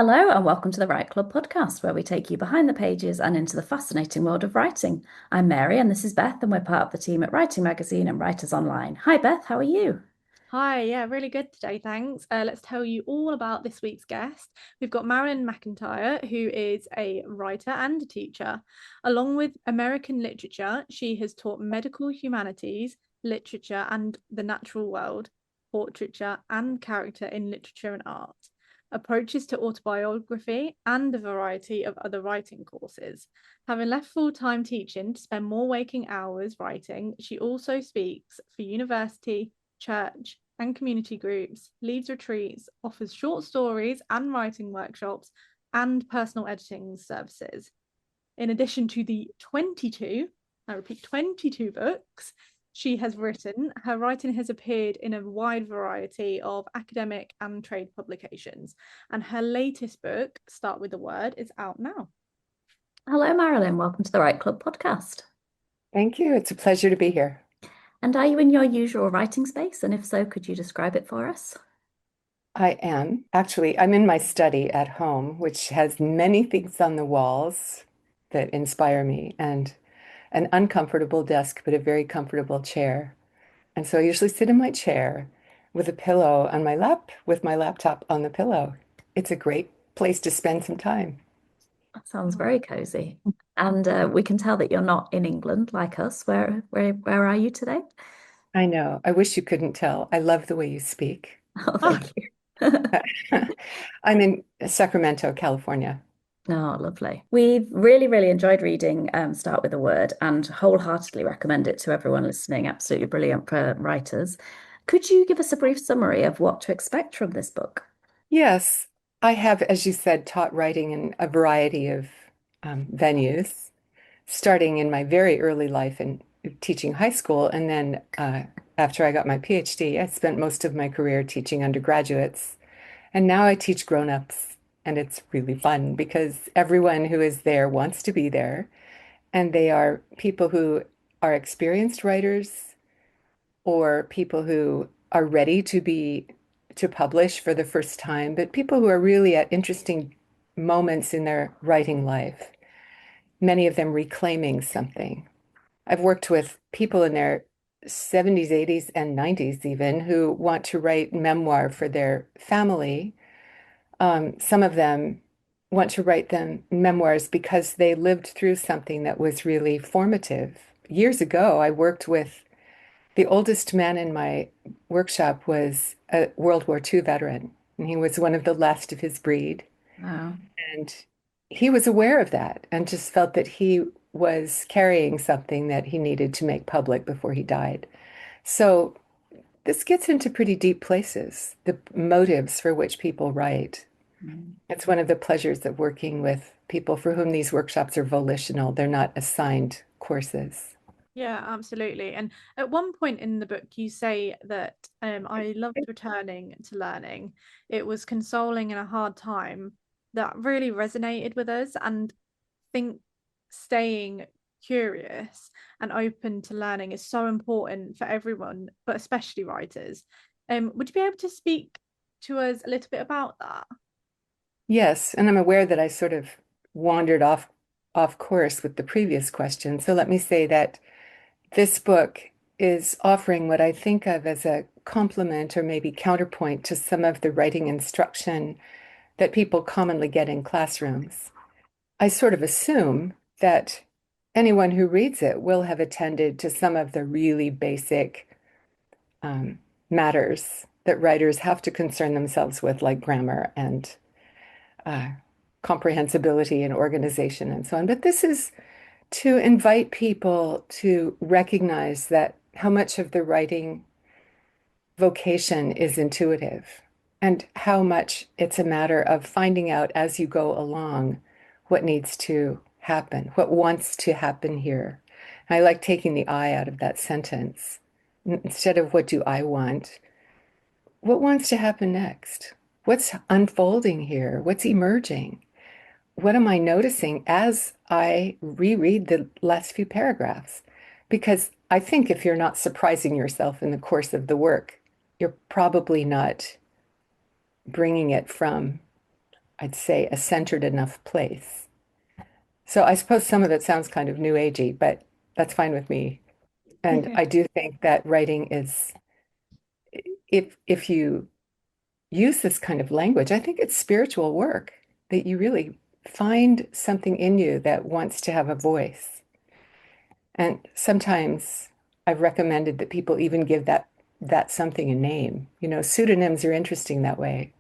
Hello, and welcome to the Write Club podcast, where we take you behind the pages and into the fascinating world of writing. I'm Mary, and this is Beth, and we're part of the team at Writing Magazine and Writers Online. Hi, Beth, how are you? Hi, yeah, really good today, thanks. Let's tell you all about this week's guest. We've got Marilyn McEntyre, who is a writer and a teacher. Along with American literature, she has taught medical humanities, literature, and the natural world, portraiture, and character in literature and art, approaches to autobiography, and a variety of other writing courses. Having left full-time teaching to spend more waking hours writing, she also speaks for university, church, and community groups, leads retreats, offers short stories and writing workshops, and personal editing services. In addition to the 22, I repeat, 22 books she has written, her writing has appeared in a wide variety of academic and trade publications. And her latest book, Start with the Word, is out now. Hello, Marilyn. Welcome to the Write Club podcast. Thank you. It's a pleasure to be here. And are you in your usual writing space? And if so, could you describe it for us? I am. Actually, I'm in my study at home, which has many things on the walls that inspire me and an uncomfortable desk, but a very comfortable chair. And so I usually sit in my chair with a pillow on my lap, with my laptop on the pillow. It's a great place to spend some time. That sounds very cozy. And we can tell that you're not in England like us. Where are you today? I know. I wish you couldn't tell. I love the way you speak. Oh, Oh, thank you. I'm in Sacramento, California. Oh, lovely. We've really enjoyed reading Start with a Word and wholeheartedly recommend it to everyone listening. Absolutely brilliant for writers. Could you give us a brief summary of what to expect from this book? Yes, I have, as you said, taught writing in a variety of venues, starting in my very early life in teaching high school. And then after I got my PhD, I spent most of my career teaching undergraduates. And now I teach grown-ups. And it's really fun because everyone who is there wants to be there. And they are people who are experienced writers or people who are ready to publish for the first time, but people who are really at interesting moments in their writing life, many of them reclaiming something. I've worked with people in their 70s, 80s, and 90s even who want to write memoir for their family. Some of them want to write them memoirs because they lived through something that was really formative. Years ago, I worked with the oldest man in my workshop was a World War II veteran, and he was one of the last of his breed. Wow. And he was aware of that and just felt that he was carrying something that he needed to make public before he died. So this gets into pretty deep places, the motives for which people write. Mm. It's one of the pleasures of working with people for whom these workshops are volitional. They're not assigned courses. yeah, absolutely. And at one point in the book, you say that I loved returning to learning. It was consoling in a hard time that really resonated with us. And think staying curious and open to learning is so important for everyone, but especially writers. Would you be able to speak to us a little bit about that? Yes, and I'm aware that I sort of wandered off course with the previous question. So let me say that this book is offering what I think of as a complement or maybe counterpoint to some of the writing instruction that people commonly get in classrooms. I sort of assume that anyone who reads it will have attended to some of the really basic um, matters that writers have to concern themselves with, like grammar and uh, comprehensibility and organization and so on. But this is to invite people to recognize that how much of the writing vocation is intuitive and how much it's a matter of finding out as you go along what needs to happen, what wants to happen here. I like taking the I out of that sentence. Instead of what do I want, what wants to happen next? What's unfolding here? What's emerging? What am I noticing as I reread the last few paragraphs? Because I think if you're not surprising yourself in the course of the work, you're probably not bringing it from I'd say, a centered enough place. So I suppose some of it sounds kind of new agey, but that's fine with me. And I do think that writing is, if you use this kind of language, I think it's spiritual work that you really find something in you that wants to have a voice. And sometimes I've recommended that people even give that something a name. You know, pseudonyms are interesting that way.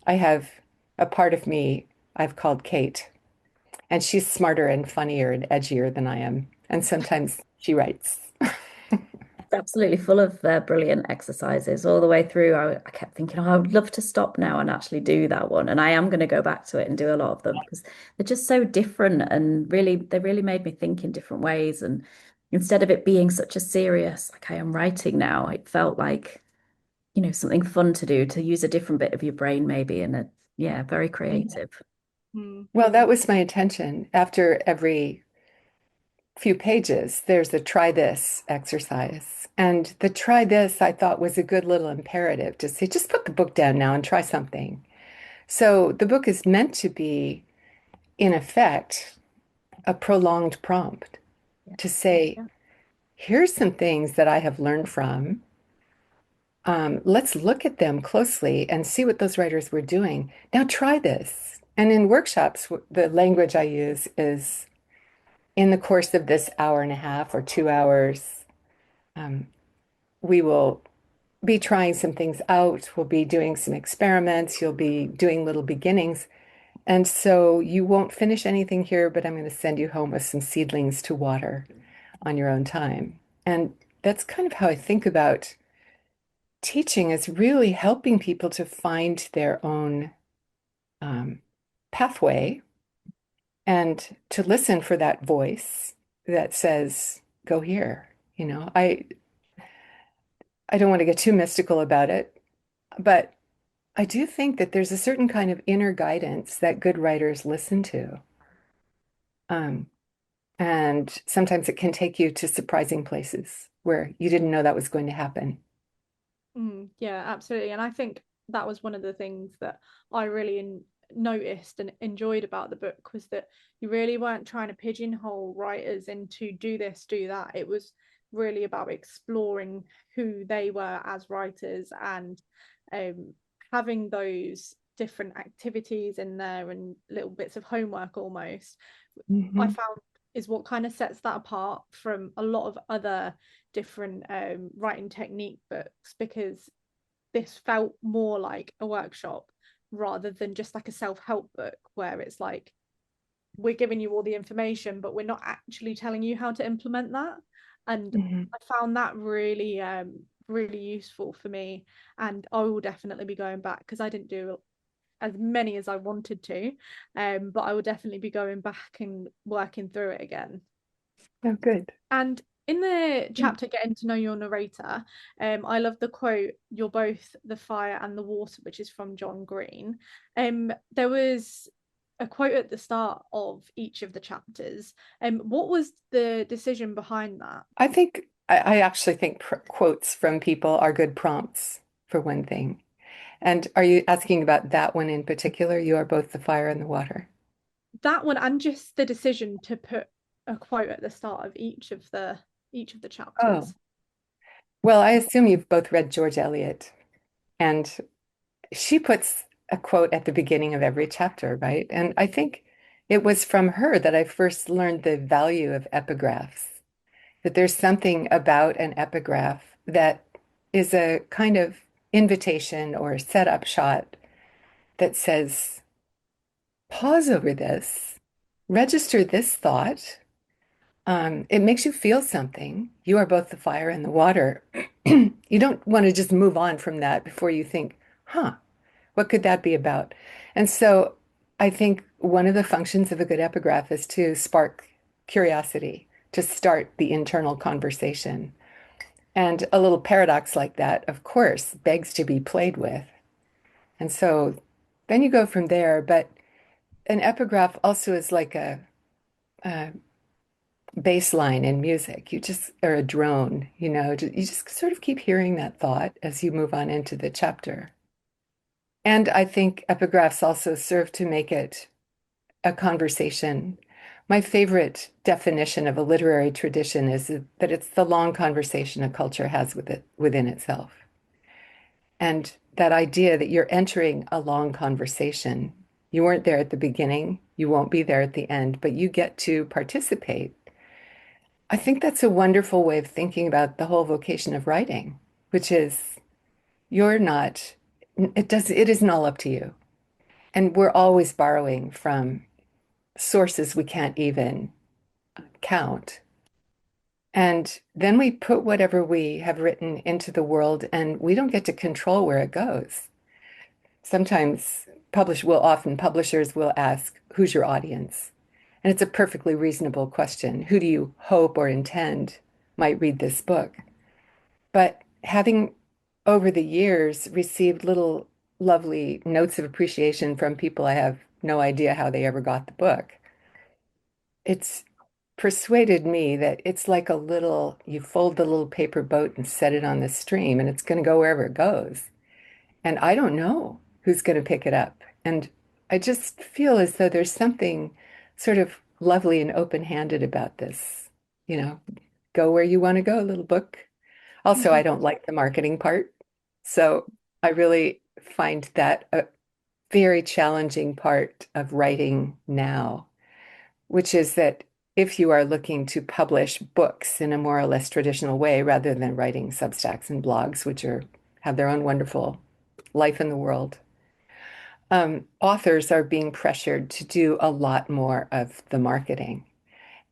I have a part of me I've called Kate, and she's smarter and funnier and edgier than I am. And sometimes she writes. It's absolutely full of brilliant exercises all the way through. I kept thinking, oh, I would love to stop now and actually do that one. And I am going to go back to it and do a lot of them because they're just so different and really, they really made me think in different ways. And instead of it being such a serious, like I am writing now, it felt like, something fun to do, to use a different bit of your brain maybe. And yeah, very creative. Mm. Well, that was my intention. After every few pages, there's a try this exercise. And the try this I thought was a good little imperative to say, just put the book down now and try something. So the book is meant to be, in effect, a prolonged prompt Yeah. to say, Yeah. here's some things that I have learned from. Let's look at them closely and see what those writers were doing. Now try this. And in workshops, the language I use is in the course of this hour and a half or 2 hours, um, we will be trying some things out. We'll be doing some experiments. You'll be doing little beginnings. And so you won't finish anything here, but I'm going to send you home with some seedlings to water on your own time. And that's kind of how I think about teaching, is really helping people to find their own um, pathway and to listen for that voice that says, go here. You know, I don't want to get too mystical about it, but I do think that there's a certain kind of inner guidance that good writers listen to. Um, and sometimes it can take you to surprising places where you didn't know that was going to happen. Yeah, absolutely. And I think that was one of the things that I really noticed and enjoyed about the book, was that you really weren't trying to pigeonhole writers into do this, do that. It was really about exploring who they were as writers, and um, having those different activities in there and little bits of homework almost. I Mhm. found is what kind of sets that apart from a lot of other different writing technique books, because this felt more like a workshop rather than just like a self-help book where it's like we're giving you all the information but we're not actually telling you how to implement that. And Mhm. I found that really really useful for me, and I will definitely be going back because I didn't do as many as I wanted to, but I will definitely be going back and working through it again. Oh, good. And in the chapter Getting to Know Your Narrator, I love the quote, "You're both the fire and the water," which is from John Green. There was a quote at the start of each of the chapters. What was the decision behind that? I actually think quotes from people are good prompts for one thing. And are you asking about that one in particular? You are both the fire and the water. That one, and just the decision to put a quote at the start of each of the Oh, chapters. well, I assume you've both read George Eliot, and she puts a quote at the beginning of every chapter, right? And I think it was from her that I first learned the value of epigraphs, that there's something about an epigraph that is a kind of invitation or setup shot that says, pause over this, register this thought. It makes you feel something. You are both the fire and the water. You don't want to just move on from that before you think, huh, what could that be about? And so I think one of the functions of a good epigraph is to spark curiosity, to start the internal conversation. And a little paradox like that, of course, begs to be played with. And so then you go from there. But an epigraph also is like a bass line in music. You just, or a drone, you just sort of keep hearing that thought as you move on into the chapter. And I think epigraphs also serve to make it a conversation. My favorite definition of a literary tradition is that it's the long conversation a culture has with it within itself. And that idea that you're entering a long conversation, you weren't there at the beginning, you won't be there at the end, but you get to participate. I think that's a wonderful way of thinking about the whole vocation of writing, which is you're not, it isn't all up to you. And we're always borrowing from sources we can't even count. And then we put whatever we have written into the world, and we don't get to control where it goes. Sometimes publishers will ask, who's your audience? And it's a perfectly reasonable question. Who do you hope or intend might read this book? But having over the years received little lovely notes of appreciation from people I have no idea how they ever got the book, it's persuaded me that it's like you fold the little paper boat and set it on the stream, and it's going to go wherever it goes. And I don't know who's going to pick it up. And I just feel as though there's something sort of lovely and open-handed about this. You know, go where you want to go, little book. Also, I Mhm. don't like the marketing part. So I really find that a very challenging part of writing now, which is that if you are looking to publish books in a more or less traditional way, rather than writing Substacks and blogs, which have their own wonderful life in the world, authors are being pressured to do a lot more of the marketing.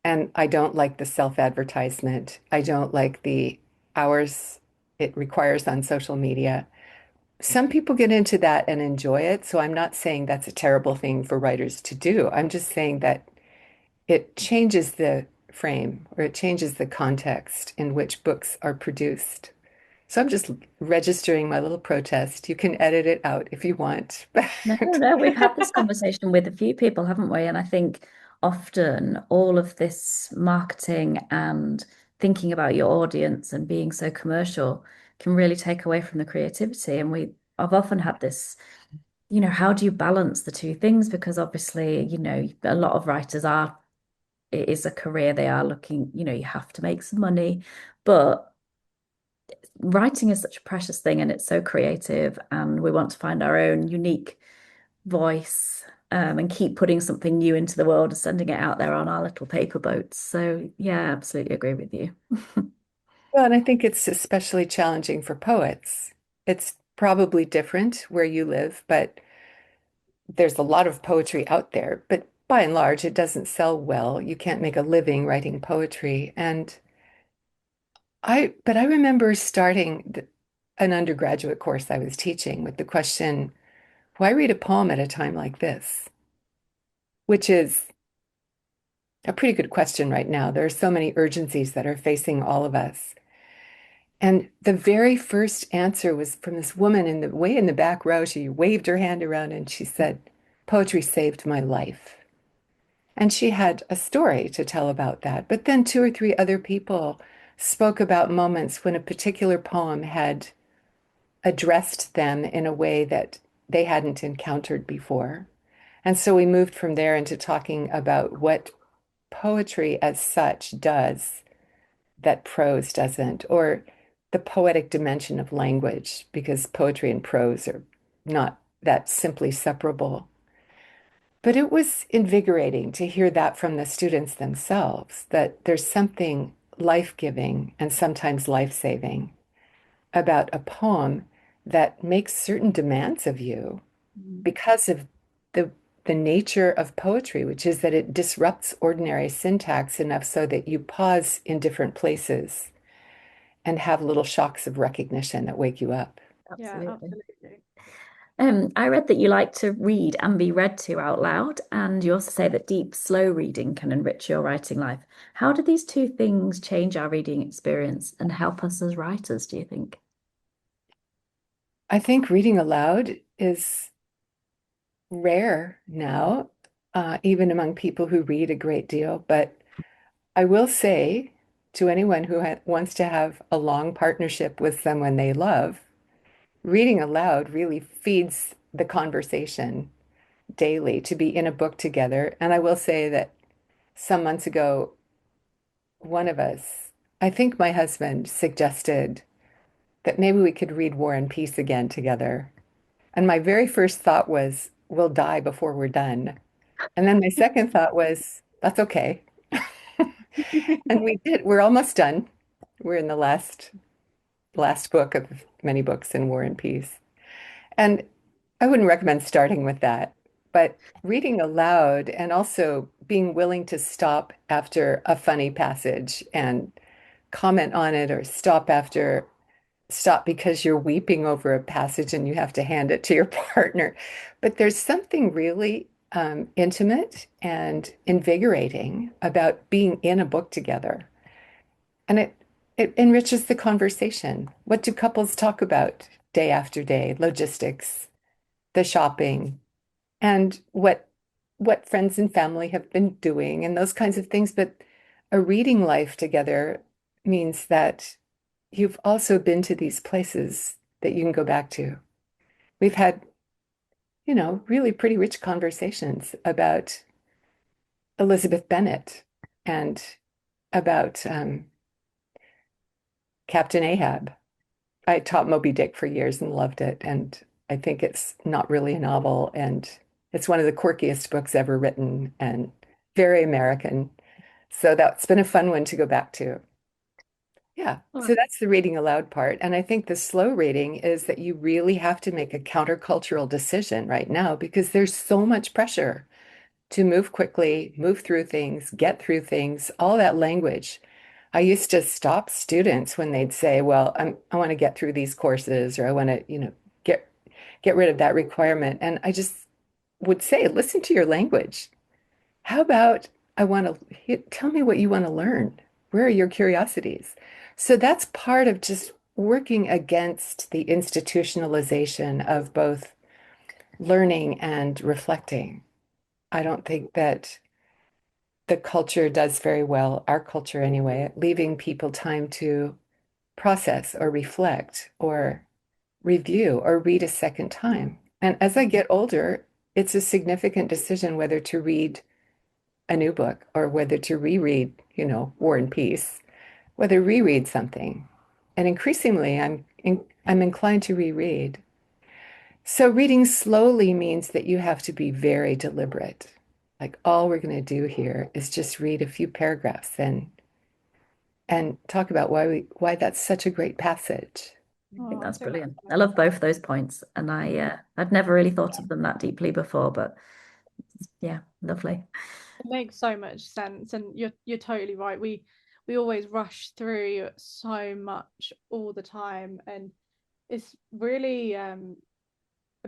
And I don't like the self-advertisement. I don't like the hours it requires on social media. Some people get into that and enjoy it. So I'm not saying that's a terrible thing for writers to do. I'm just saying that it changes the frame or it changes the context in which books are produced. So I'm just registering my little protest. You can edit it out if you want. No, no, we've had this conversation with a few people, haven't we? And I think often all of this marketing and thinking about your audience and being so commercial can really take away from the creativity. And I've often had this, how do you balance the two things? Because obviously, a lot of writers it is a career they are looking, you have to make some money, but writing is such a precious thing and it's so creative, and we want to find our own unique voice, and keep putting something new into the world and sending it out there on our little paper boats. So, yeah, absolutely agree with you. Well, and I think it's especially challenging for poets. It's probably different where you live, but there's a lot of poetry out there. But by and large, it doesn't sell well. You can't make a living writing poetry. But I remember starting an undergraduate course I was teaching with the question, why read a poem at a time like this? Which is a pretty good question right now. There are so many urgencies that are facing all of us. And the very first answer was from this woman way in the back row. She waved her hand around and she said, poetry saved my life. And she had a story to tell about that. But then two or three other people spoke about moments when a particular poem had addressed them in a way that they hadn't encountered before. And so we moved from there into talking about what poetry as such does that prose doesn't, or the poetic dimension of language, because poetry and prose are not that simply separable. But it was invigorating to hear that from the students themselves, that there's something life-giving and sometimes life-saving about a poem that makes certain demands of you Mm. because of the the nature of poetry, which is that it disrupts ordinary syntax enough so that you pause in different places and have little shocks of recognition that wake you up. Yeah, Absolutely. absolutely. I read that you like to read and be read to out loud, and you also say that deep, slow reading can enrich your writing life. How do these two things change our reading experience and help us as writers, do you think? I think reading aloud is rare now, even among people who read a great deal. But I will say to anyone who wants to have a long partnership with someone they love, reading aloud really feeds the conversation daily, to be in a book together. And I will say that some months ago, one of us, I think my husband, suggested that maybe we could read War and Peace again together. And my very first thought was, we'll die before we're done. And then my second thought was, that's okay. And we did. We're almost done. We're in the last book of many books in War and Peace. And I wouldn't recommend starting with that, but reading aloud and also being willing to stop after a funny passage and comment on it, or stop because you're weeping over a passage and you have to hand it to your partner. But there's something really intimate and invigorating about being in a book together. And it enriches the conversation. What do couples talk about day after day? Logistics, the shopping, and what friends and family have been doing and those kinds of things. But a reading life together means that you've also been to these places that you can go back to. We've had, really pretty rich conversations about Elizabeth Bennet and about Captain Ahab. I taught Moby Dick for years and loved it. And I think it's not really a novel. And it's one of the quirkiest books ever written and very American. So that's been a fun one to go back to. Yeah. Oh, So that's the reading aloud part. And I think the slow reading is that you really have to make a countercultural decision right now because there's so much pressure to move quickly, move through things, get through things, all that language. I used to stop students when they'd say, well, I want to get through these courses, or I want to, get get rid of that requirement. And I just would say, listen to your language. How about I want to tell me what you want to learn? Where are your curiosities? So that's part of just working against the institutionalization of both learning and reflecting. I don't think that the culture does very well, our culture anyway, at leaving people time to process or reflect or review or read a second time. And as I get older, it's a significant decision whether to read a new book or whether to reread, War and Peace, whether reread something. And increasingly, I'm inclined to reread. So reading slowly means that you have to be very deliberate. Like all we're going to do here is just read a few paragraphs and talk about why that's such a great passage. I think I that's think brilliant. I that's love both those points, and I'd never really thought of them that deeply before, but yeah, lovely. it makes so much sense, and you're totally right. We always rush through so much all the time, and it's really a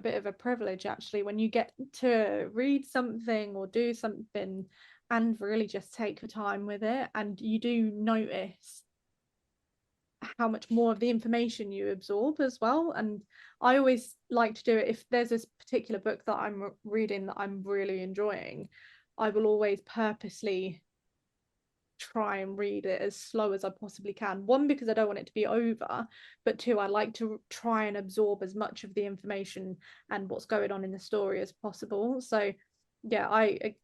bit of a privilege actually when you get to read something or do something and really just take your time with it, and you do notice how much more of the information you absorb as well. And I always like to do it if there's this particular book that I'm reading that I'm really enjoying. I will always purposely try and read it as slow as I possibly can. One, because I don't want it to be over, but two, I like to try and absorb as much of the information and what's going on in the story as possible. So yeah, I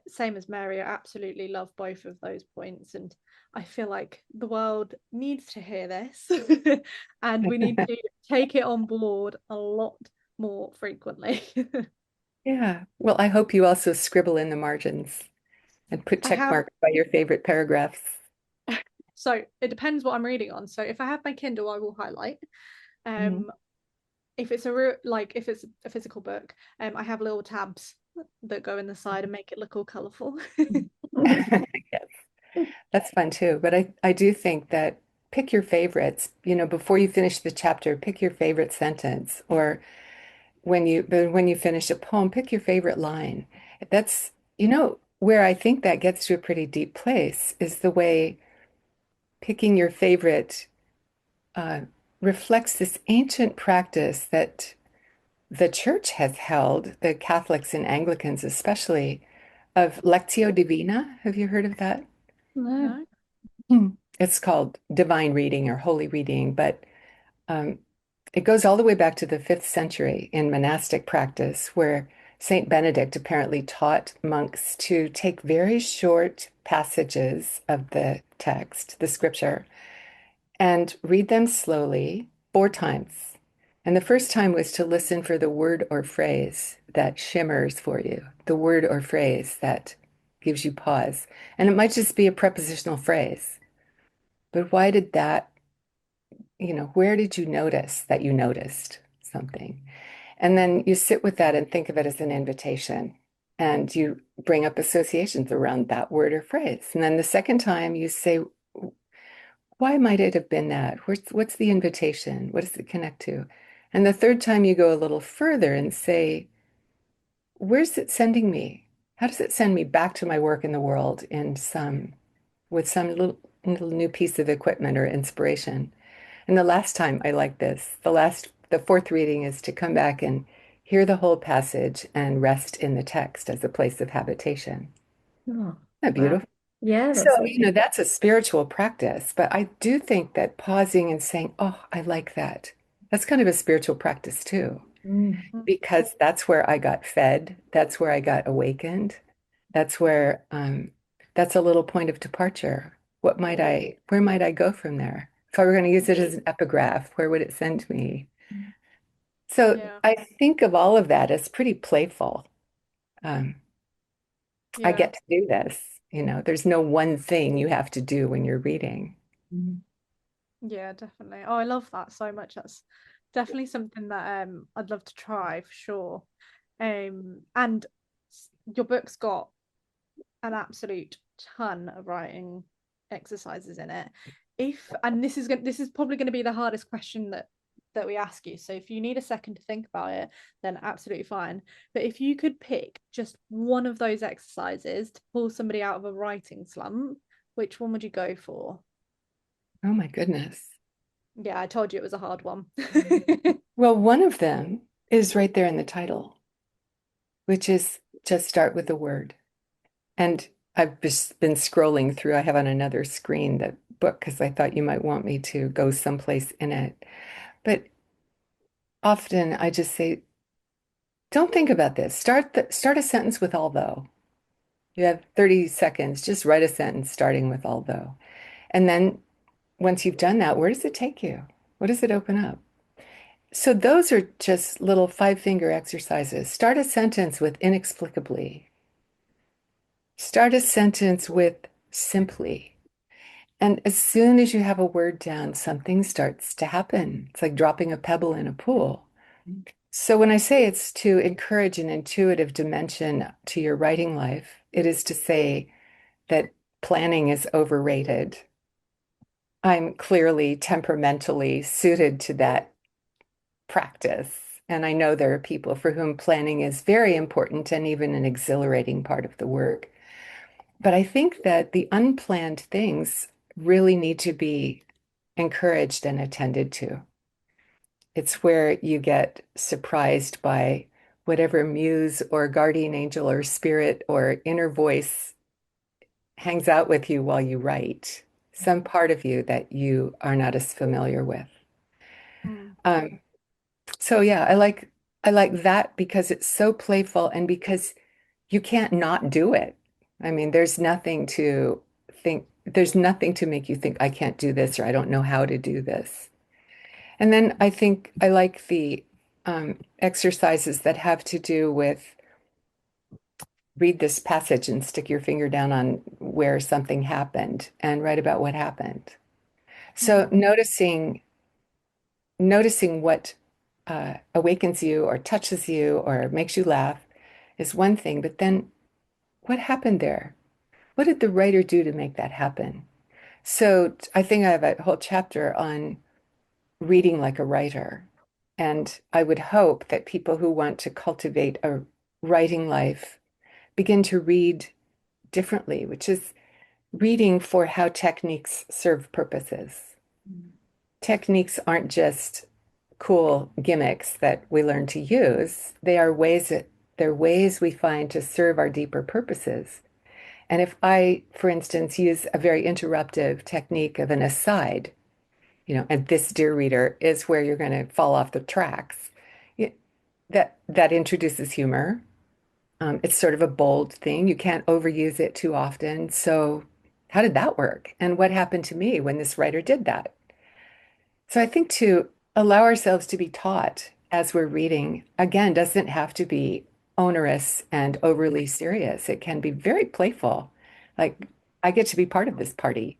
same as Mary, I absolutely love both of those points, and I feel like the world needs to hear this and we need to take it on board a lot more frequently. Yeah. Well, I hope you also scribble in the margins and put I check have, marks by your favorite paragraphs. so it depends what I'm reading on. So if I have my Kindle, I will highlight. Mhm. Um, if it's if it's a physical book, I have little tabs that go in the side and make it look all colourful. Yes, that's fun too. But I do think that pick your favorites, before you finish the chapter, pick your favorite sentence, or when you finish a poem, pick your favorite line. That's, where I think that gets to a pretty deep place is the way picking your favorite uh, reflects this ancient practice that the church has held, the Catholics and Anglicans especially, of Lectio Divina. Have you heard of that? No. No. Hmm. It's called divine reading or holy reading, but um, it goes all the way back to the 5th century in monastic practice, where Saint Benedict apparently taught monks to take very short passages of the text, the scripture, and read them slowly 4 times. And the first time was to listen for the word or phrase that shimmers for you, the word or phrase that gives you pause. And it might just be a prepositional phrase. But why did that, where did you notice that you noticed something? And then you sit with that and think of it as an invitation. And you bring up associations around that word or phrase. And then the second time you say, why might it have been that? What's the invitation? What does it connect to? And the third time you go a little further and say, where's it sending me? How does it send me back to my work in the world with some little new piece of equipment or inspiration? And the last time I like this, the fourth reading is to come back and hear the whole passage and rest in the text as a place of habitation. Oh, Isn't that wow. beautiful? Yeah, So, that's that's a spiritual practice, but I do think that pausing and saying, oh, I like that. That's kind of a spiritual practice too, mm, Mm. because that's where I got fed. That's where I got awakened. That's that's a little point of departure. Where might I go from there? If I were going to use it as an epigraph, where would it send me? So Yeah, I think of all of that as pretty playful. Um, I yeah, get to do this. There's no one thing you have to do when you're reading. mm, yeah, definitely. Oh, I love that so much. That's definitely something that I'd love to try for sure. And your book's got an absolute ton of writing exercises in it. If and this is probably going to be the hardest question that we ask you. So if you need a second to think about it, then absolutely fine. But if you could pick just one of those exercises to pull somebody out of a writing slump, which one would you go for? Oh my goodness. Yeah, I told you it was a hard one. Well, one of them is right there in the title, which is just start with a word. And I've just been scrolling through, I have on another screen the book because I thought you might want me to go someplace in it. But often I just say, don't think about this. Start a sentence with although. You have 30 seconds, just write a sentence starting with although. And then once you've done that, where does it take you? What does it open up? So those are just little 5-finger exercises. Start a sentence with inexplicably. Start a sentence with simply. And as soon as you have a word down, something starts to happen. It's like dropping a pebble in a pool. So when I say it's to encourage an intuitive dimension to your writing life, it is to say that planning is overrated. I'm clearly temperamentally suited to that practice. And I know there are people for whom planning is very important and even an exhilarating part of the work. But I think that the unplanned things really need to be encouraged and attended to. It's where you get surprised by whatever muse or guardian angel or spirit or inner voice hangs out with you while you write, some part of you that you are not as familiar with. Mm, Um, so yeah, I like that because it's so playful and because you can't not do it. I mean, there's nothing to make you think I can't do this or I don't know how to do this. And then I think I like the exercises that have to do with read this passage and stick your finger down on where something happened and write about what happened. So mm, noticing what awakens you or touches you or makes you laugh is one thing, but then what happened there? What did the writer do to make that happen? So I think I have a whole chapter on reading like a writer. And I would hope that people who want to cultivate a writing life begin to read differently, which is reading for how techniques serve purposes. Techniques aren't just cool gimmicks that we learn to use. They're ways we find to serve our deeper purposes. And if I, for instance, use a very interruptive technique of an aside, and this, dear reader, is where you're going to fall off the tracks. It- that introduces humor. It's sort of a bold thing. You can't overuse it too often. So, how did that work? And what happened to me when this writer did that? So, I think to allow ourselves to be taught as we're reading, again, doesn't have to be onerous and overly serious. It can be very playful. Like, I get to be part of this party.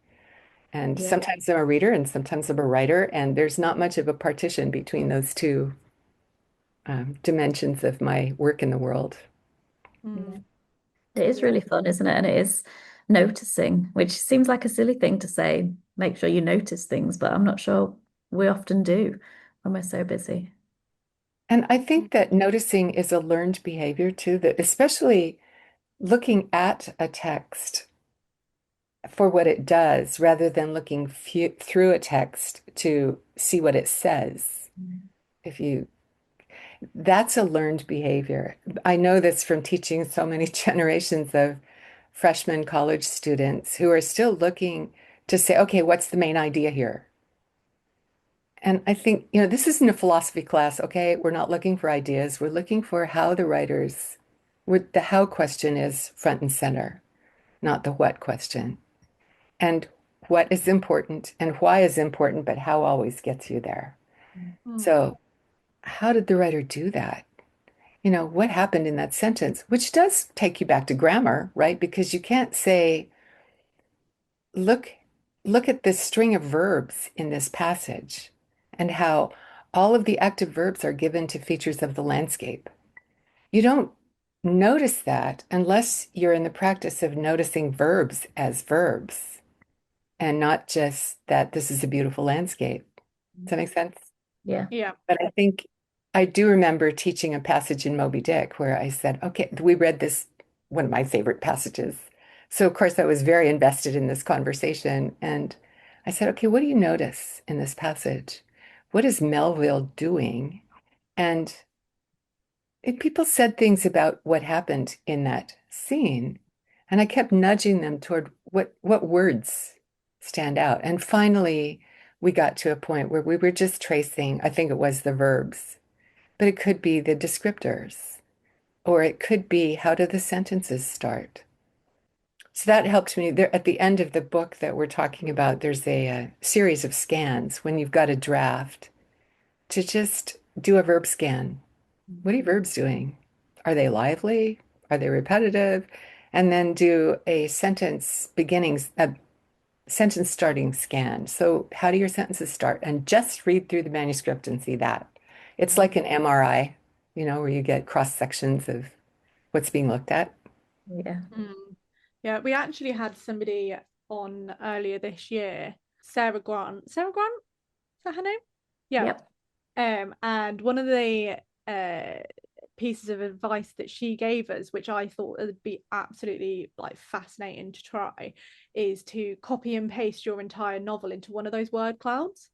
And Yeah. sometimes I'm a reader and sometimes I'm a writer, and there's not much of a partition between those two dimensions of my work in the world. Yeah. Mm, It is yeah. really fun, isn't it? And it is noticing, which seems like a silly thing to say, make sure you notice things, but I'm not sure we often do when we're so busy. And I think that noticing is a learned behavior too, that especially looking at a text for what it does rather than looking through a text to see what it says. Mm. If you, that's a learned behavior. I know this from teaching so many generations of freshman college students who are still looking to say, okay, what's the main idea here? And I think, this isn't a philosophy class, okay? We're not looking for ideas. We're looking for how the writers, with the how question is front and center, not the what question. And what is important and why is important, but how always gets you there. Mm, So, how did the writer do that? What happened in that sentence, which does take you back to grammar, right? Because you can't say, look, look at this string of verbs in this passage and how all of the active verbs are given to features of the landscape. You don't notice that unless you're in the practice of noticing verbs as verbs and not just that this is a beautiful landscape. Does that make sense? Yeah. yeah. But I think I do remember teaching a passage in Moby Dick where I said, okay, we read this, one of my favorite passages. So, of course, I was very invested in this conversation. And I said, okay, what do you notice in this passage? What is Melville doing? And people said things about what happened in that scene. And I kept nudging them toward what words stand out. And finally, we got to a point where we were just tracing, I think it was the verbs, but it could be the descriptors, or it could be how do the sentences start. So that helped me. There, at the end of the book that we're talking about, there's a series of scans when you've got a draft to just do a verb scan. What are your verbs doing? Are they lively? Are they repetitive? And then do a sentence starting scan. So how do your sentences start? And just read through the manuscript and see that. It's like an MRI, where you get cross sections of what's being looked at. Yeah. Mm. Yeah, we actually had somebody on earlier this year, Sarah Grant. Sarah Grant? Is that her name? Yeah. Yep. And one of the pieces of advice that she gave us, which I thought would be absolutely like fascinating to try, is to copy and paste your entire novel into one of those word clouds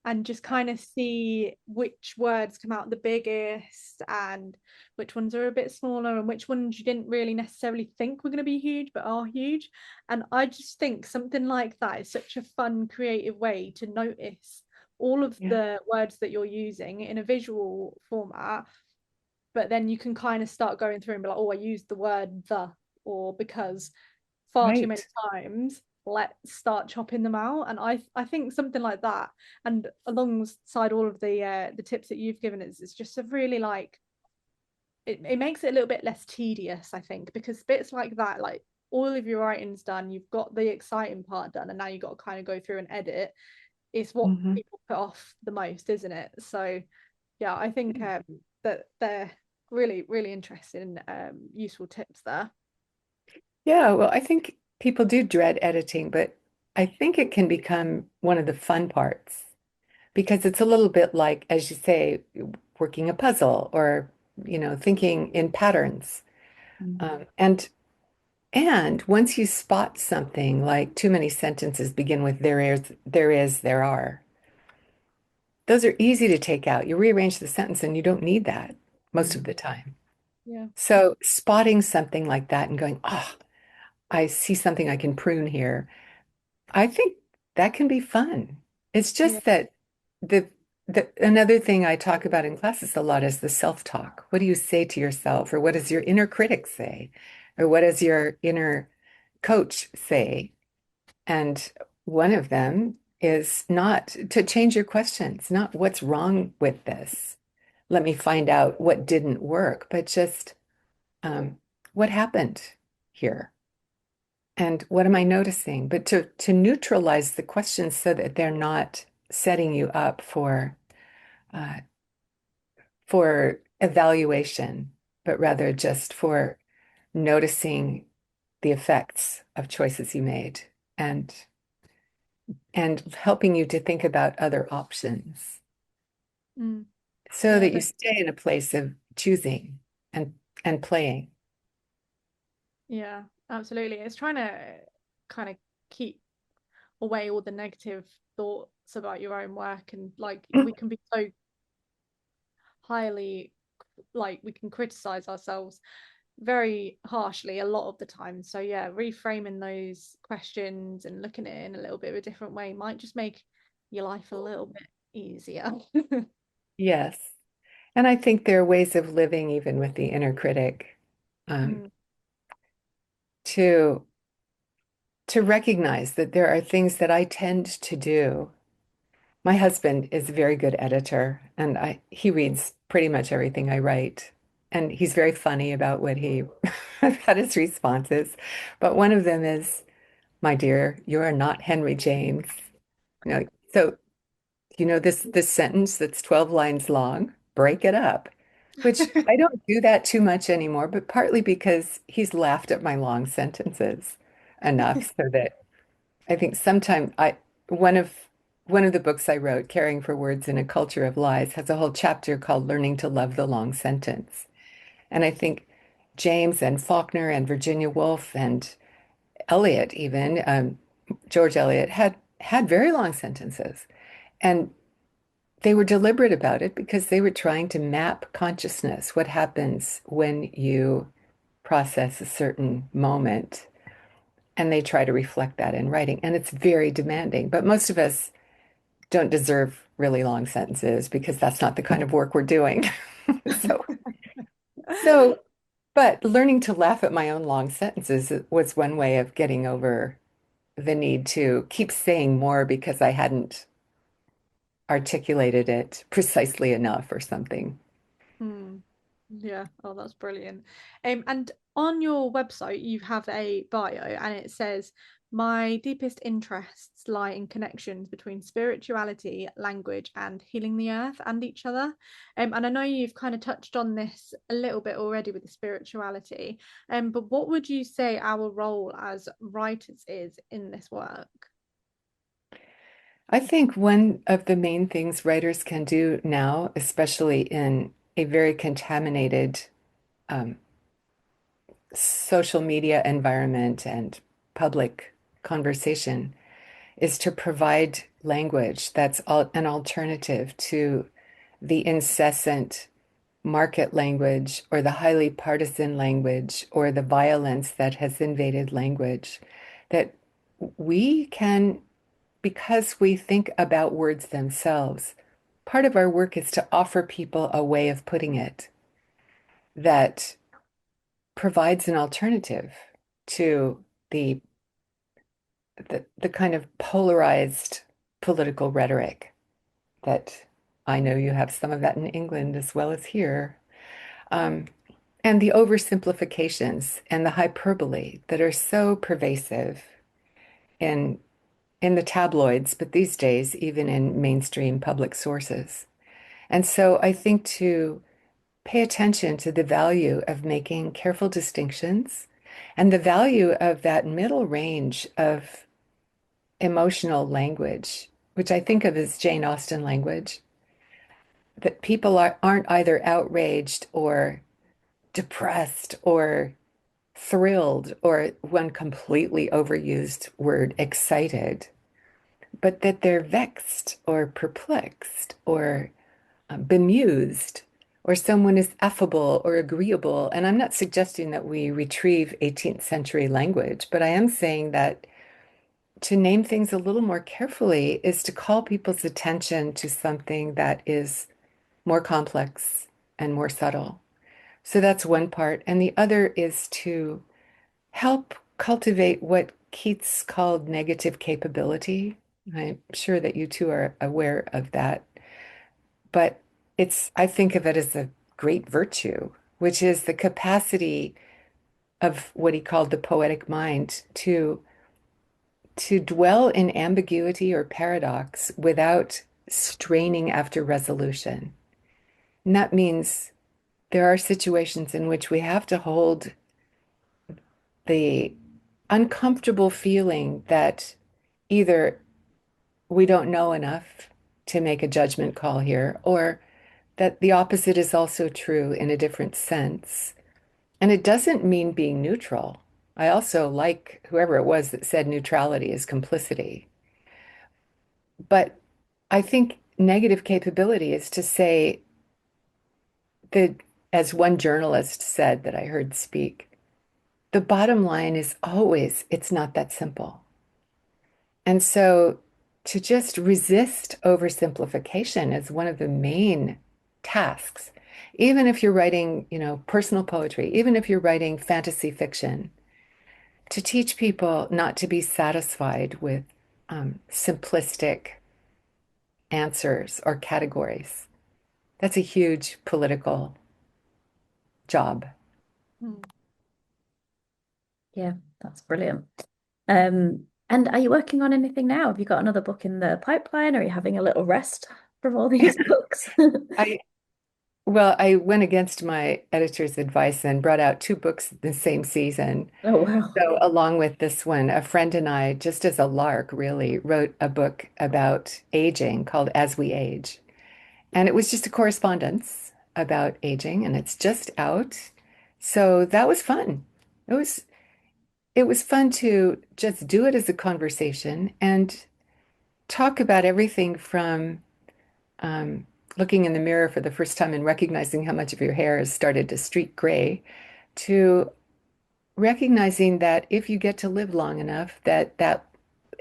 and just kind of see which words come out the biggest and which ones are a bit smaller and which ones you didn't really necessarily think were going to be huge but are huge. And I just think something like that is such a fun, creative way to notice all of Yeah, the words that you're using in a visual format, but then you can kind of start going through and be like, oh, I used the word the or because far too many right. times. Let's start chopping them out. And I think something like that, and alongside all of the tips that you've given us, it's just a really like it makes it a little bit less tedious, I think, because bits like that, like all of your writing's done, you've got the exciting part done, and now you've got to kind of go through and edit. It's what Mhm. people put off the most, isn't it? So yeah, I think that they're really, really interesting, useful tips there. Yeah, well, I think people do dread editing, but I think it can become one of the fun parts because it's a little bit like, as you say, working a puzzle or, thinking in patterns. Mm. And once you spot something like too many sentences begin with there are, those are easy to take out. You rearrange the sentence and you don't need that most of Mm. the time. Yeah. So spotting something like that and going, oh, I see something I can prune here. I think that can be fun. It's Yeah. just that the another thing I talk about in classes a lot is the self-talk. What do you say to yourself, or what does your inner critic say, or what does your inner coach say? And one of them is not to change your questions, not what's wrong with this. Let me find out what didn't work, but just what happened here. And what am I noticing? But to neutralize the questions so that they're not setting you up uh, for evaluation, but rather just for noticing the effects of choices you made and and helping you to think about other options Mm. so Yeah, that you stay in a place of choosing and and playing. yeah, absolutely. It's trying to kind of keep away all the negative thoughts about your own work, and like we can be so highly, like we can criticize ourselves very harshly a lot of the time. So yeah, reframing those questions and looking at it in a little bit of a different way might just make your life a little bit easier. Yes. And I think there are ways of living even with the inner critic, um, Mm. to to recognize that there are things that I tend to do. My husband is a very good editor, and he reads pretty much everything I write. And he's very funny about what he about his responses. But one of them is, "My dear, you are not Henry James." You know, so this sentence that's 12 lines long, break it up, which I don't do that too much anymore, but partly because he's laughed at my long sentences enough so that I think sometime I one of one of the books I wrote, Caring for Words in a Culture of Lies, has a whole chapter called Learning to Love the Long Sentence. And I think James and Faulkner and Virginia Woolf and Eliot even, George Eliot had very long sentences. And they were deliberate about it because they were trying to map consciousness, what happens when you process a certain moment. And they try to reflect that in writing. And it's very demanding. But most of us don't deserve really long sentences because that's not the kind of work we're doing. So, so, but learning to laugh at my own long sentences was one way of getting over the need to keep saying more because I hadn't articulated it precisely enough or something. Hmm. Yeah. Oh, that's brilliant. And on your website, you have a bio, and it says, "My deepest interests lie in connections between spirituality, language, and healing the earth and each other." And I know you've kind of touched on this a little bit already with the spirituality. But what would you say our role as writers is in this work? I think one of the main things writers can do now, especially in a very contaminated um, social media environment and public conversation, is to provide language that's an alternative to the incessant market language or the highly partisan language or the violence that has invaded language. That we can, because we think about words themselves, part of our work is to offer people a way of putting it that provides an alternative to the the kind of polarized political rhetoric that I know you have some of that in England as well as here. Um, and the oversimplifications and the hyperbole that are so pervasive in in the tabloids, but these days even in mainstream public sources. And so I think to pay attention to the value of making careful distinctions and the value of that middle range of emotional language, which I think of as Jane Austen language, that people aren't either outraged or depressed or thrilled or one completely overused word, excited, but that they're vexed or perplexed or bemused, or someone is affable or agreeable. And I'm not suggesting that we retrieve 18th century language, but I am saying that to name things a little more carefully is to call people's attention to something that is more complex and more subtle. So that's one part. And the other is to help cultivate what Keats called negative capability. I'm sure that you two are aware of that. But I think of it as a great virtue, which is the capacity of what he called the poetic mind to dwell in ambiguity or paradox without straining after resolution. And that means there are situations in which we have to hold the uncomfortable feeling that either we don't know enough to make a judgment call here, or that the opposite is also true in a different sense. And it doesn't mean being neutral. I also like whoever it was that said neutrality is complicity. But I think negative capability is to say that, as one journalist said that I heard speak, the bottom line is always it's not that simple. And so to just resist oversimplification is one of the main tasks. Even if you're writing, personal poetry, even if you're writing fantasy fiction, to teach people not to be satisfied with simplistic answers or categories. That's a huge political job. Mm. Yeah, that's brilliant. And are you working on anything now? Have you got another book in the pipeline, or are you having a little rest from all these books? I Well, I went against my editor's advice and brought out two books the same season. Oh, wow. So, along with this one, a friend and I, just as a lark, really wrote a book about aging called As We Age. And it was just a correspondence about aging, and it's just out. So that was fun. It was it was fun to just do it as a conversation and talk about everything from um, looking in the mirror for the first time and recognizing how much of your hair has started to streak gray, to recognizing that if you get to live long enough, that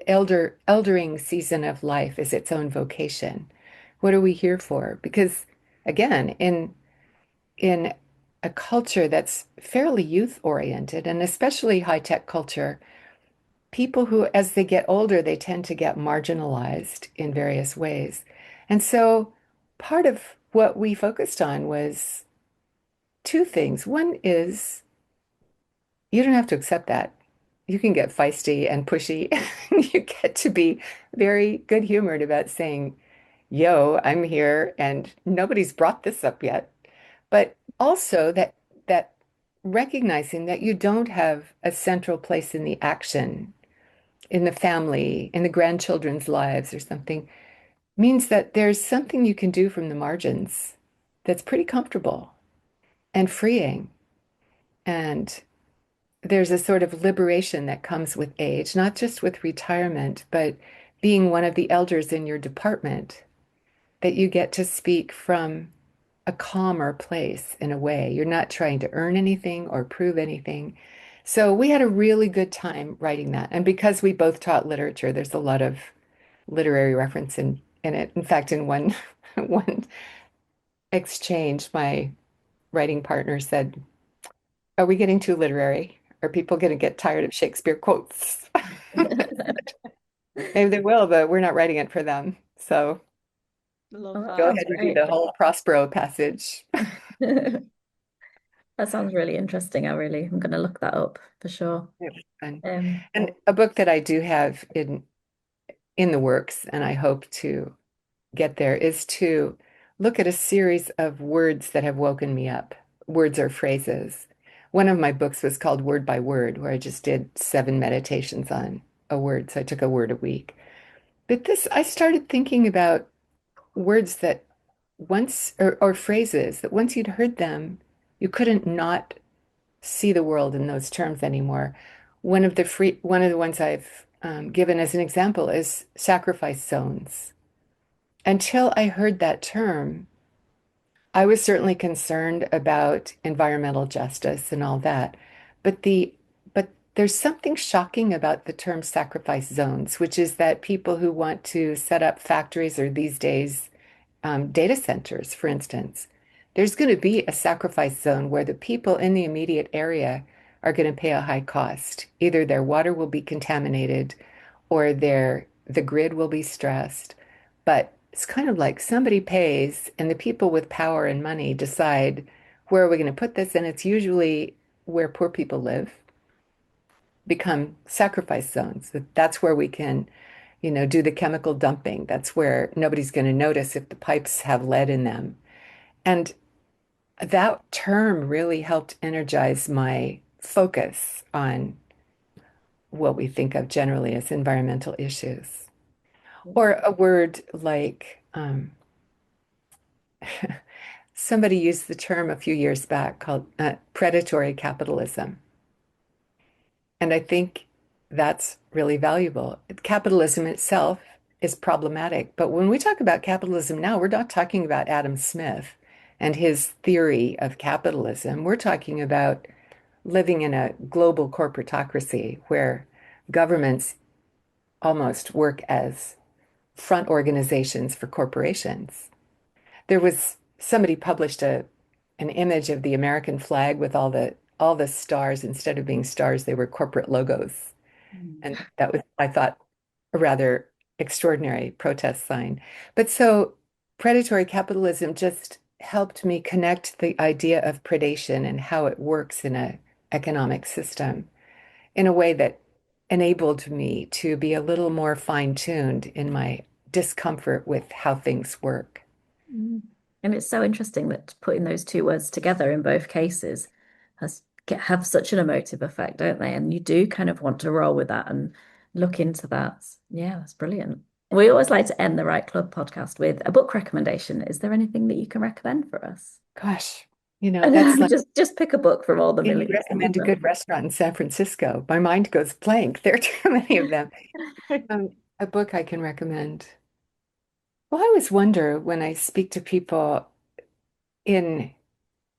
eldering season of life is its own vocation. What are we here for? Because again, in a culture that's fairly youth oriented, and especially high tech culture, people who, as they get older, they tend to get marginalized in various ways. And so part of what we focused on was two things. One is you don't have to accept that. You can get feisty and pushy. You get to be very good humored about saying, yo, I'm here and nobody's brought this up yet. But also that recognizing that you don't have a central place in the action, in the family, in the grandchildren's lives or something, means that there's something you can do from the margins that's pretty comfortable and freeing. And there's a sort of liberation that comes with age, not just with retirement, but being one of the elders in your department, that you get to speak from a calmer place in a way. You're not trying to earn anything or prove anything. So we had a really good time writing that. And because we both taught literature, there's a lot of literary reference in it. In fact, in one one exchange, my writing partner said, "Are we getting too literary? Are people going to get tired of Shakespeare quotes?" Maybe they will, but we're not writing it for them. So Love Oh, that go that. sounds ahead and read great. the whole Prospero passage. That sounds really interesting. I'm going to look that up for sure. It was fun. Um, And a book that I do have in the works, and I hope to get there, is to look at a series of words that have woken me up, words or phrases. One of my books was called Word by Word, where I just did 7 meditations on a word. So I took a word a week. But this, I started thinking about words that once, or phrases that once you'd heard them, you couldn't not see the world in those terms anymore. One of the ones I've given as an example is sacrifice zones. Until I heard that term, I was certainly concerned about environmental justice and all that. But the but there's something shocking about the term sacrifice zones, which is that people who want to set up factories or these days data centers, for instance, there's going to be a sacrifice zone where the people in the immediate area are going to pay a high cost. Either their water will be contaminated or the grid will be stressed. But it's kind of like somebody pays and the people with power and money decide where are we going to put this, and it's usually where poor people live, become sacrifice zones. That's where we can, do the chemical dumping. That's where nobody's going to notice if the pipes have lead in them. And that term really helped energize my focus on what we think of generally as environmental issues. Or a word like somebody used the term a few years back called predatory capitalism. And I think that's really valuable. Capitalism itself is problematic, but when we talk about capitalism now, we're not talking about Adam Smith and his theory of capitalism. We're talking about living in a global corporatocracy where governments almost work as front organizations for corporations. There was somebody published an image of the American flag with all the stars. Instead of being stars, they were corporate logos. Mm. And that was, I thought, a rather extraordinary protest sign. But so predatory capitalism just helped me connect the idea of predation and how it works in an economic system in a way that enabled me to be a little more fine-tuned in my discomfort with how things work. Mm. And it's so interesting that putting those two words together in both cases have such an emotive effect, don't they? And you do kind of want to roll with that and look into that. Yeah, that's brilliant. We always like to end the Right Club podcast with a book recommendation. Is there anything that you can recommend for us? Gosh, I that's know, like just pick a book from all the can you millions that you've recommend a good restaurant in San Francisco? My mind goes blank. There are too many of them. done. A book I can recommend. Well, I always wonder when I speak to people in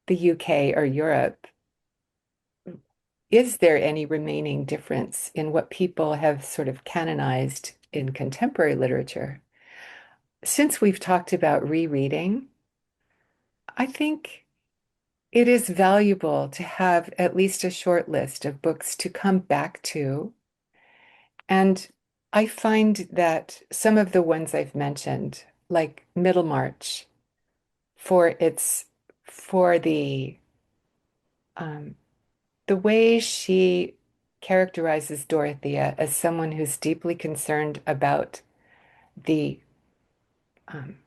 the UK or Europe, is there any remaining difference in what people have sort of canonized in contemporary literature? Since we've talked about rereading, I think it is valuable to have at least a short list of books to come back to. And I find that some of the ones I've mentioned, like Middlemarch, for its for um, the way she characterizes Dorothea as someone who's deeply concerned about the um,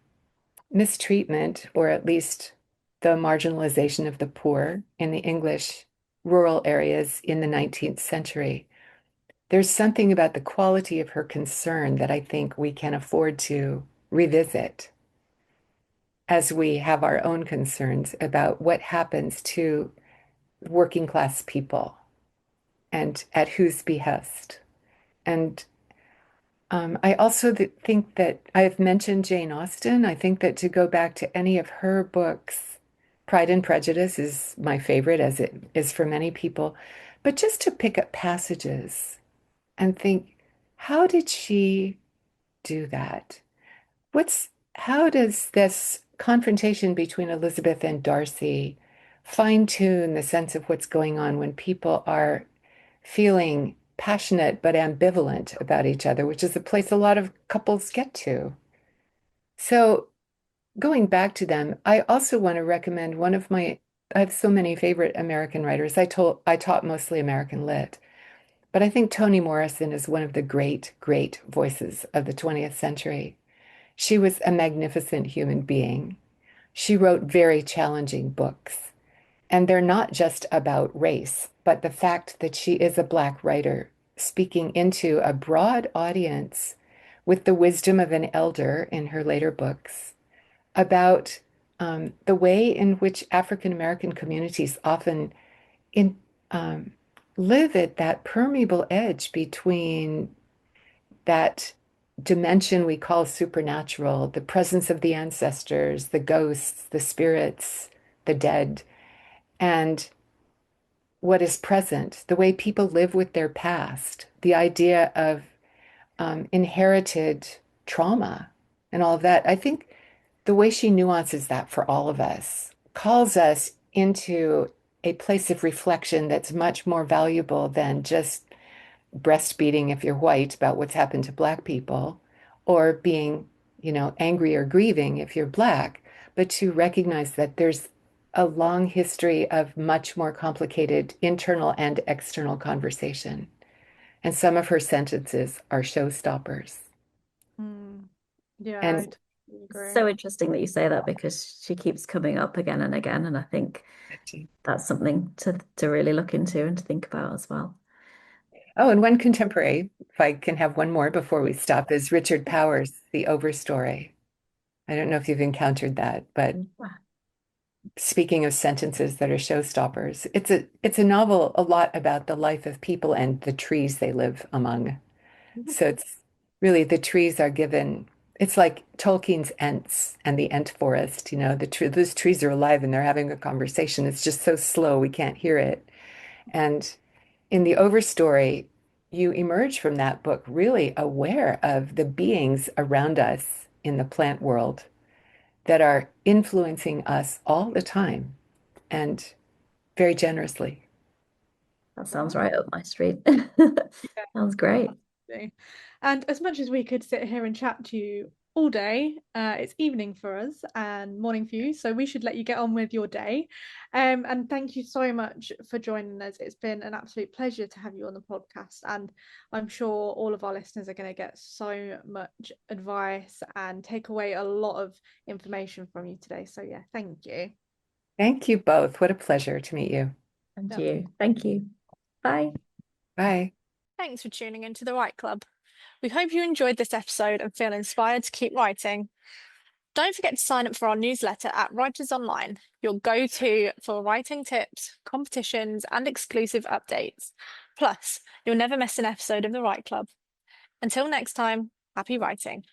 mistreatment, or at least the marginalization of the poor in the English rural areas in the 19th century. There's something about the quality of her concern that I think we can afford to revisit as we have our own concerns about what happens to working class people and at whose behest. And I also think that I've mentioned Jane Austen. I think that to go back to any of her books, Pride and Prejudice is my favorite, as it is for many people, but just to pick up passages and think, how did she do that? How does this confrontation between Elizabeth and Darcy fine-tune the sense of what's going on when people are feeling passionate but ambivalent about each other, which is a place a lot of couples get to. So going back to them, I also want to recommend I have so many favorite American writers. I taught mostly American lit, but I think Toni Morrison is one of the great, great voices of the 20th century. She was a magnificent human being. She wrote very challenging books. And they're not just about race, but the fact that she is a Black writer speaking into a broad audience with the wisdom of an elder in her later books about the way in which African American communities often in, um, live at that permeable edge between that dimension we call supernatural, the presence of the ancestors, the ghosts, the spirits, the dead, and what is present, the way people live with their past, the idea of inherited trauma and all of that. I think the way she nuances that for all of us calls us into a place of reflection that's much more valuable than just breastfeeding if you're white about what's happened to Black people, or being, angry or grieving if you're Black, but to recognize that there's a long history of much more complicated internal and external conversation. And some of her sentences are showstoppers. Yeah, I And totally agree. So interesting that you say that because she keeps coming up again and again, and I think that's something to really look into and to think about as well. oh, and one contemporary, if I can have one more before we stop, is Richard Powers' The Overstory. I don't know if you've encountered that, but speaking of sentences that are showstoppers, it's a novel a lot about the life of people and the trees they live among. So it's really the trees are given. It's like Tolkien's Ents and the Ent Forest. Those trees are alive and they're having a conversation. It's just so slow we can't hear it. And in the Overstory, you emerge from that book really aware of the beings around us in the plant world that are influencing us all the time and very generously. That sounds right up my street. Yeah. Sounds great. And as much as we could sit here and chat to you all day, it's evening for us and morning for you, so we should let you get on with your day. And thank you so much for joining us. It's been an absolute pleasure to have you on the podcast, and I'm sure all of our listeners are going to get so much advice and take away a lot of information from you today. So yeah, thank you. Thank you both. What a pleasure to meet you. And you. Thank you. Bye. Bye. Thanks for tuning into the Write Club. We hope you enjoyed this episode and feel inspired to keep writing. Don't forget to sign up for our newsletter at Writers Online, your go-to for writing tips, competitions, and exclusive updates. Plus, you'll never miss an episode of the Write Club. Until next time, happy writing.